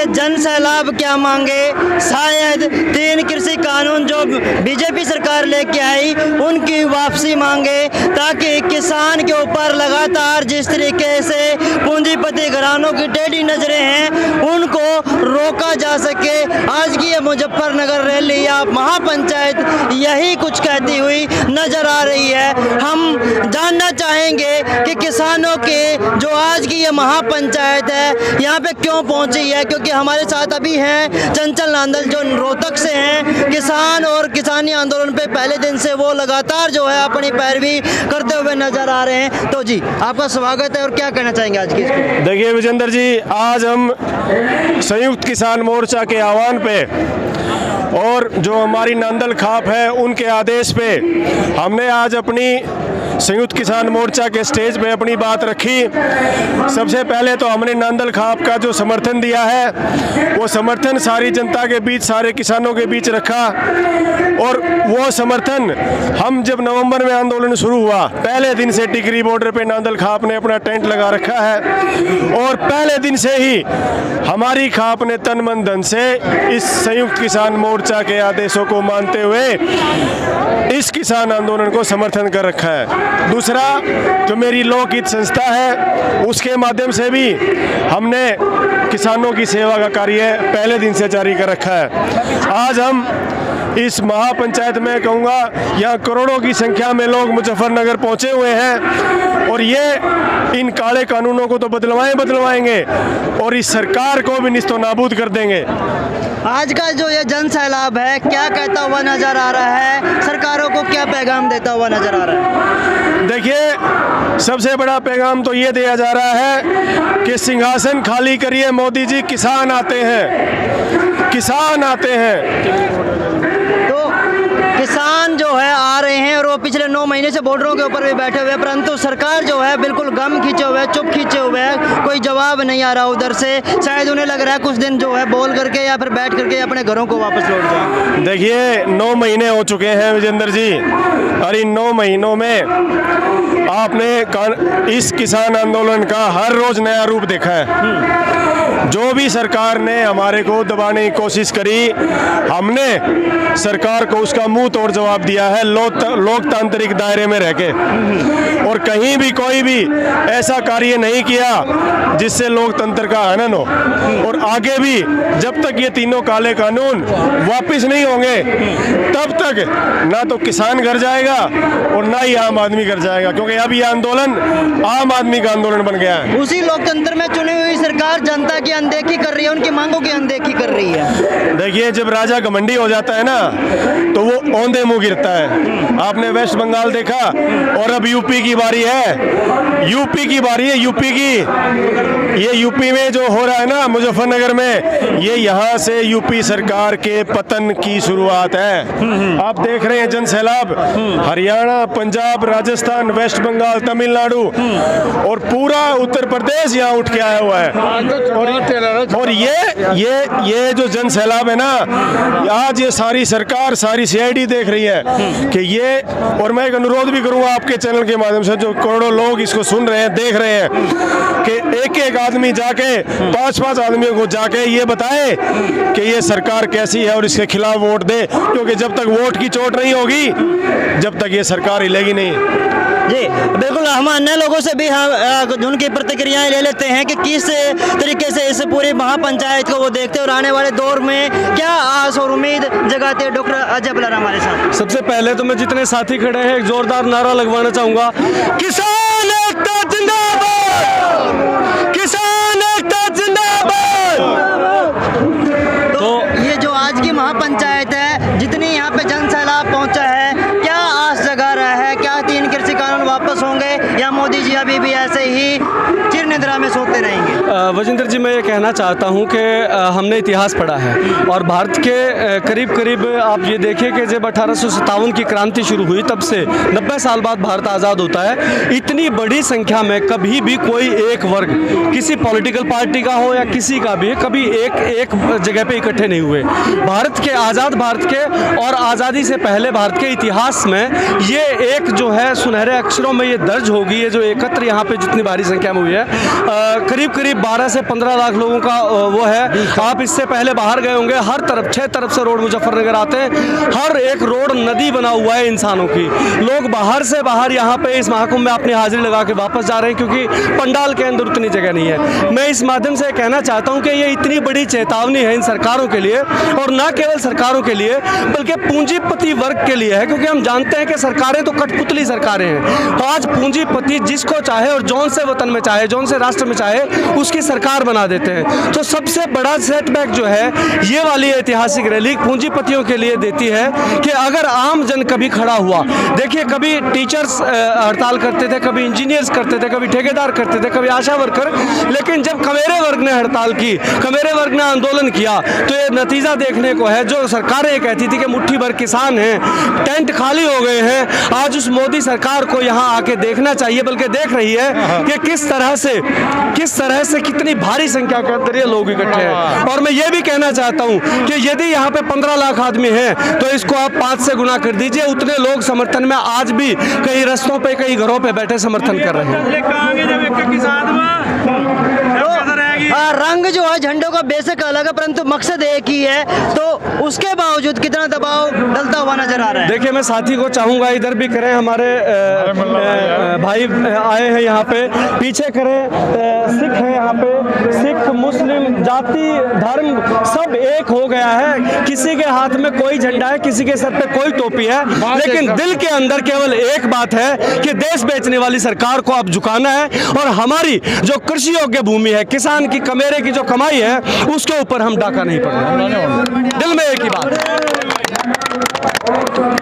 जन सैलाब क्या मांगे, शायद 3 कृषि कानून जो बीजेपी सरकार लेके आई उनकी वापसी मांगे, ताकि किसान के ऊपर लगातार जिस तरीके से पूंजीपति घरानों की टेढ़ी नजरें हैं उनको रोका जा सके। आज की ये मुजफ्फरनगर रैली या महापंचायत यही कुछ कहती हुई नजर आ रही है। हम जानना चाहेंगे कि किसानों के जो आज की ये महापंचायत है यहाँ पे क्यों पहुंची है, क्योंकि हमारे साथ अभी हैं चंचल नांदल जो रोहतक से हैं। किसान और किसानी आंदोलन पे पहले दिन से वो लगातार जो है अपनी पैरवी करते हुए नजर आ रहे हैं। तो जी आपका स्वागत है और क्या कहना चाहेंगे आज की? देखिए विजेंद्र जी, आज हम संयुक्त किसान मोर्चा के आह्वान पे और जो हमारी नांदल खाप है उनके आदेश पे हमने आज अपनी संयुक्त किसान मोर्चा के स्टेज पे अपनी बात रखी। सबसे पहले तो हमने नांदल खाप का जो समर्थन दिया है वो समर्थन सारी जनता के बीच, सारे किसानों के बीच रखा। और वो समर्थन हम जब नवंबर में आंदोलन शुरू हुआ पहले दिन से टिकरी बॉर्डर पे नांदल खाप ने अपना टेंट लगा रखा है और पहले दिन से ही हमारी खाप ने तन मन धन से इस संयुक्त किसान मोर्चा के आदेशों को मानते हुए इस किसान आंदोलन को समर्थन कर रखा है। दूसरा, जो मेरी लोकहित संस्था है उसके माध्यम से भी हमने किसानों की सेवा का कार्य पहले दिन से जारी कर रखा है। आज हम इस महापंचायत में कहूँगा यहाँ करोड़ों की संख्या में लोग मुजफ्फरनगर पहुँचे हुए हैं और ये इन काले कानूनों को तो बदलवाएंगे और इस सरकार को भी निस्तो नाबूद कर देंगे। आज का जो ये जन सैलाब है क्या कहता हुआ नजर आ रहा है, सरकारों को क्या पैगाम देता हुआ नजर आ रहा है? देखिए, सबसे बड़ा पैगाम तो ये दिया जा रहा है कि सिंहासन खाली करिए मोदी जी, किसान आते हैं, किसान आते हैं। तो किसान जो है आ रहे हैं और वो पिछले 9 महीने से बॉर्डरों के ऊपर भी बैठे हुए हैं, परंतु सरकार जो है बिल्कुल गम खींचे हुए है, चुप खींचे हुए है, कोई जवाब नहीं आ रहा उधर से। शायद उन्हें लग रहा है कुछ दिन जो है बोल करके या फिर बैठ करके अपने घरों को वापस लौट जाए। देखिए, 9 महीने हो चुके हैं विजेंद्र जी और इन 9 महीनों में आपने इस किसान आंदोलन का हर रोज नया रूप देखा है। जो भी सरकार ने हमारे को दबाने की कोशिश करी हमने सरकार को उसका मुंह तोड़ जवाब दिया है लोकतांत्रिक दायरे में रहके, और कहीं भी कोई भी ऐसा कार्य नहीं किया जिससे लोकतंत्र का हनन हो। और आगे भी जब तक ये तीनों काले कानून वापस नहीं होंगे तब तक ना तो किसान घर जाएगा और ना ही आम आदमी घर जाएगा, क्योंकि अब ये आंदोलन आम आदमी का आंदोलन बन गया है। उसी लोकतंत्र में चुनी हुई सरकार जनता की अनदेखी कर रही है, उनकी मांगों की अनदेखी कर रही है। देखिए, जब राजा घमंडी हो जाता है ना तो वो औंधे मुंह गिरता है। आपने वेस्ट बंगाल देखा और अब यूपी की बारी है, यूपी की बारी है, यूपी की। ये यूपी में जो हो रहा है ना मुजफ्फरनगर में, ये यहाँ से यूपी सरकार के पतन की शुरुआत है। आप देख रहे हैं जन सैलाब, हरियाणा, पंजाब, राजस्थान, वेस्ट बंगाल, तमिलनाडु और पूरा उत्तर प्रदेश यहाँ उठ के आया हुआ है। और ये जो जन सैलाब है ना, आज ये सारी सरकार, सारी सीआईडी देख रही है कि ये, और मैं एक अनुरोध भी करूंगा आपके चैनल के माध्यम से, जो करोड़ों लोग इसको सुन रहे हैं, देख रहे हैं, कि एक एक आदमी जाके 5-5 आदमियों को जाके ये बताए कि ये सरकार कैसी है और इसके खिलाफ वोट दे, क्योंकि जब तक वोट की चोट नहीं होगी जब तक ये सरकार हिलेगी नहीं। जी बिल्कुल, हम अन्य लोगों से भी उनकी प्रतिक्रियाएं ले लेते हैं कि किस तरीके से इस पूरी महापंचायत को वो देखते हैं और आने वाले दौर में क्या आस और उम्मीद जगाते हैं। डॉक्टर अजय बलर हमारे साथ। सबसे पहले तो मैं जितने साथी खड़े हैं एक जोरदार नारा लगवाना चाहूंगा, किसान एकता जिंदाबाद, किसान एकता जिंदाबाद। तो ये जो आज की महापंचायत है, जितनी यहाँ पे जन सैलाब पहुंचा है, क्या आस जगा रहा है? क्या 3 कृषि कानून वापस होंगे या मोदी जी अभी भी ऐसे ही चिर निद्रा में सोते रहेंगे? वजिंदर जी, मैं ये कहना चाहता हूँ कि हमने इतिहास पढ़ा है और भारत के करीब करीब आप ये देखिए कि जब 1857 की क्रांति शुरू हुई तब से 90 साल बाद भारत आज़ाद होता है। इतनी बड़ी संख्या में कभी भी कोई एक वर्ग किसी पॉलिटिकल पार्टी का हो या किसी का भी कभी एक जगह पे इकट्ठे नहीं हुए। भारत के आज़ाद भारत के और आज़ादी से पहले भारत के इतिहास में ये एक जो है सुनहरे अक्षरों में ये दर्ज होगी, ये जो एकत्र यहाँ पे जितनी भारी संख्या में हुई है, करीब करीब 12 तरह से 15 लाख लोगों का वो है। आप इससे पहले बाहर गए होंगे, हर तरफ 6 तरफ से रोड मुजफ्फरनगर आते हैं, हर एक रोड नदी बना हुआ है इंसानों की। लोग बाहर से बाहर यहाँ पे इस महाकुंभ में अपनी हाजिरी लगा के वापस जा रहे हैं, क्योंकि पंडाल के अंदर उतनी जगह नहीं है। मैं इस माध्यम से कहना चाहता हूँ कि ये इतनी बड़ी चेतावनी है इन सरकारों के लिए, और न केवल सरकारों के लिए बल्कि पूंजीपति वर्ग के लिए है, क्योंकि हम जानते हैं कि सरकारें तो कठपुतली सरकारें हैं। तो आज पूंजीपति जिसको चाहे और जौन से वतन में चाहे, जौन से राष्ट्र में चाहे, उसकी सरकार बना देते हैं। तो सबसे बड़ा सेटबैक जो है ये वाली ऐतिहासिक रैली पूंजीपतियों के लिए देती है कि अगर आम जन कभी खड़ा हुआ, देखिए कभी टीचर्स हड़ताल करते थे, कभी इंजीनियर्स करते थे, कभी ठेकेदार करते थे, कभी आशा वर्कर, लेकिन जब कमेरे वर्ग ने हड़ताल की, कमेरे वर्ग ने आंदोलन किया, तो ये नतीजा देखने को है। जो सरकारें कहती थी कि मुट्ठी भर किसान हैं, टेंट खाली हो गए हैं, आज उस मोदी सरकार को यहाँ आके देखना चाहिए, बल्कि देख रही है कि किस तरह से कितनी भारी संख्या के अंदर ये लोग इकट्ठे हैं। और मैं ये भी कहना चाहता हूँ कि यदि यहाँ पे 15 लाख आदमी हैं तो इसको आप 5 से गुना कर दीजिए। उतने लोग समर्थन में आज भी कई रस्तों पे, कई घरों पे बैठे समर्थन कर रहे हैं। रंग जो है झंडों का बेशक अलग है, परंतु मकसद एक ही है, तो उसके बावजूद कितना दबाव डलता हुआ नजर आ रहा है। देखिए, मैं साथी को चाहूंगा इधर भी करें, हमारे भाई आए हैं यहाँ पे, पीछे करें, सिख है यहाँ पे, सिख मुस्लिम जाति धर्म सब एक हो गया है। किसी के हाथ में कोई झंडा है, किसी के सर पे कोई टोपी है, लेकिन दिल के अंदर केवल एक बात है कि देश बेचने वाली सरकार को अब झुकाना है, और हमारी जो कृषि योग्य भूमि है, किसान की कमेरे की जो कमाई है, उसके ऊपर हम डाका नहीं पड़ना। दिल में एक ही बात है।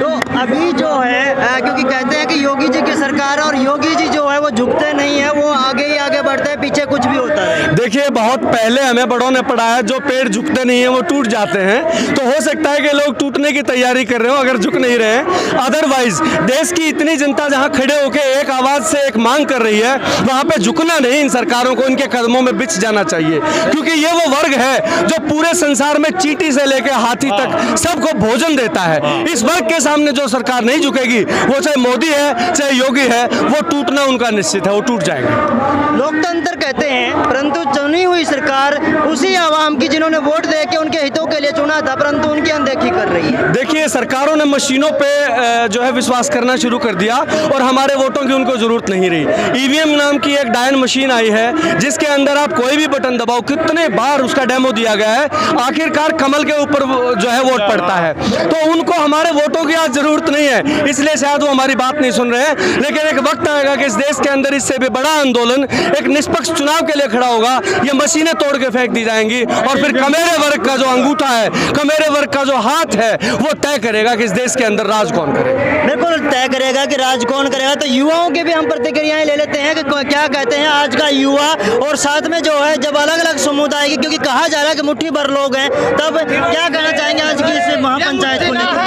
तो अभी जो है क्योंकि कहते हैं कि योगी जी की सरकार है, और योगी जी जो है वो झुकते नहीं है, वो आगे ही आगे बढ़ते हैं, पीछे कुछ भी होता है। देखिए, बहुत पहले हमें बड़ों ने पढ़ाया, जो पेड़ झुकते नहीं है वो टूट जाते हैं। तो हो सकता है कि लोग टूटने की तैयारी कर रहे हो अगर झुक नहीं रहे हैं। अदरवाइज देश की इतनी जनता जहां खड़े होकर एक आवाज से एक मांग कर रही है, वहां पे झुकना नहीं, इन सरकारों को इनके कदमों में बिछ जाना चाहिए, क्योंकि ये वो वर्ग है जो पूरे संसार में चींटी से लेकर हाथी तक सबको भोजन देता है। इस वर्ग के सामने जो सरकार नहीं झुकेगी, वो चाहे मोदी है चाहे योगी है, वो टूटना उनका निश्चित है, वो टूट जाएंगे। लोकतंत्र कहते हैं, परंतु चुनी हुई सरकार उसी आवाम की जिन्होंने वोट दे के उनके हितों के लिए चुना था, परंतु उनकी अनदेखी कर रही है। देखिए, सरकारों ने मशीनों पे जो है विश्वास करना शुरू कर दिया, और हमारे वोटों की उनको जरूरत नहीं रही। ईवीएम नाम की एक डायन मशीन आई है, जिसके अंदर आप कोई भी बटन दबाओ, कितने बार उसका डेमो दिया गया है, आखिरकार कमल के ऊपर जो है वोट पड़ता है। तो उनको हमारे वोटों की आज जरूरत नहीं है, इसलिए शायद वो हमारी बात नहीं सुन रहे हैं। लेकिन एक वक्त आएगा कि इस देश के अंदर इससे भी बड़ा आंदोलन एक निष्पक्ष चुनाव के लिए खड़ा होगा। ये मशीनें तोड़ के फेंक दी जाएंगी, और फिर कमेरे वर्ग का जो अंगूठा है, कमेरे वर्ग का जो हाथ है, वो तय करेगा कि इस देश के अंदर राज कौन करेगा। बिल्कुल तय करेगा कि राज कौन करेगा। तो युवाओं की भी हम प्रतिक्रियाएं ले लेते हैं कि क्या कहते हैं आज का युवा, और साथ में जो है जब अलग अलग समुदाय की, क्योंकि कहा जा रहा है कि मुट्ठी भर लोग हैं, तब क्या कहना चाहेंगे आज की इस महापंचायत को लेकर?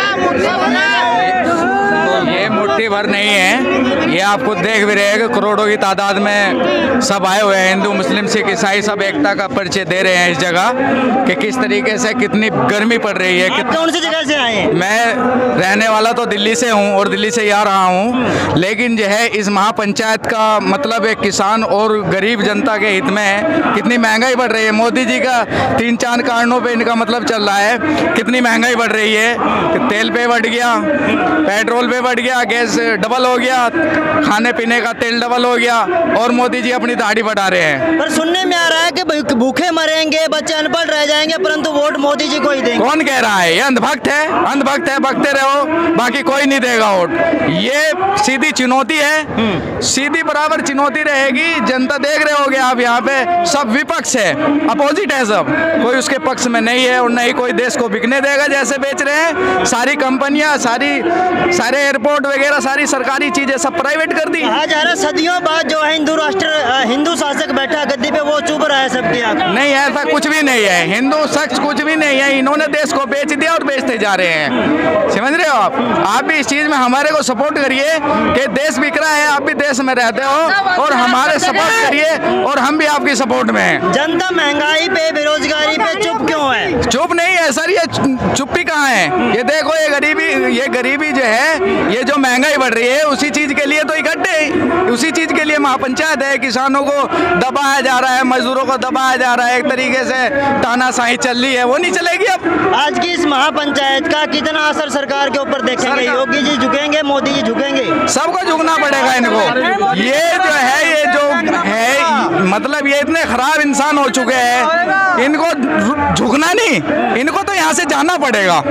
ये मुट्ठी भर नहीं है, ये आप खुद देख भी रहे हैं कि करोड़ों की तादाद में सब आए हुए हैं, हिंदू मुस्लिम सिख ईसाई सब एकता का परिचय दे रहे हैं इस जगह कि किस तरीके से कितनी गर्मी पड़ रही है। कौन सी जगह से आए हैं? मैं रहने वाला तो दिल्ली से हूँ और दिल्ली से ही आ रहा हूँ, लेकिन जो है इस महापंचायत का मतलब एक किसान और गरीब जनता के हित में है। कितनी महंगाई बढ़ रही है, मोदी जी का 3-4 कारणों पे इनका मतलब चल रहा है। कितनी महंगाई बढ़ रही है, तेल पे बढ़ गया, पेट्रोल पे बढ़ गया, गैस डबल हो गया, खाने पीने का तेल डबल हो गया, और मोदी जी अपनी दाढ़ी बढ़ा रहे हैं। पर सुनने में आ रहा है कि भूखे मरेंगे, बच्चे अनपढ़ रह जाएंगे, परंतु वोट मोदी जी को ही देंगे। कौन कह रहा है? ये अंधभक्त है, अंधभक्त है, भगते रहो, बाकी कोई नहीं देगा वोट। ये सीधी चुनौती है, सीधी बराबर चुनौती रहेगी। जनता देख रहे होगे आप, यहाँ पे सब विपक्ष है, अपोजिट है सब, कोई उसके पक्ष में नहीं है, और नहीं कोई देश को बिकने देगा जैसे बेच रहे हैं। सारी कंपनियां, सारे एयरपोर्ट वगैरह, सारी सरकारी चीजें सब प्राइवेट कर दी। कहा जा रहा है सदियों बाद जो है हिंदू शासक बैठा गद्दी पे, वो चुप रहा है सबकी आंख। नहीं, ऐसा कुछ भी नहीं है, हिंदू शख्स कुछ भी नहीं है। इन्होंने देश को बेच दिया और बेचते जा रहे हैं, समझ रहे हो आप भी इस चीज में हमारे को सपोर्ट करिए कि देश बिक रहा है, आप भी देश में रहते हो, और हमारे सपोर्ट करिए, और हम भी आपकी सपोर्ट में हैं। जनता महंगाई पे, बेरोजगारी पे चुप क्यों है? चुप नहीं है सर, ये चुप्पी कहाँ है? ये देखो ये गरीबी जो है, ये जो महंगाई बढ़ रही है उसी चीज के लिए तो इकट्ठे, उसी चीज के लिए महापंचायत है। किसानों को दबाया जा रहा है, मजदूरों को दबाया जा रहा है, एक तरीके से तानाशाही चल रही है, वो नहीं चलेगी अब। आज की इस महापंचायत का कितना असर सरकार के ऊपर देखेंगे? योगी जी झुकेंगे, मोदी जी झुकेंगे? सबको झुकना पड़ेगा इनको। ये जो है मतलब ये इतने खराब इंसान हो चुके हैं, इनको झुकना नहीं, इनको तो यहाँ से जाना पड़ेगा।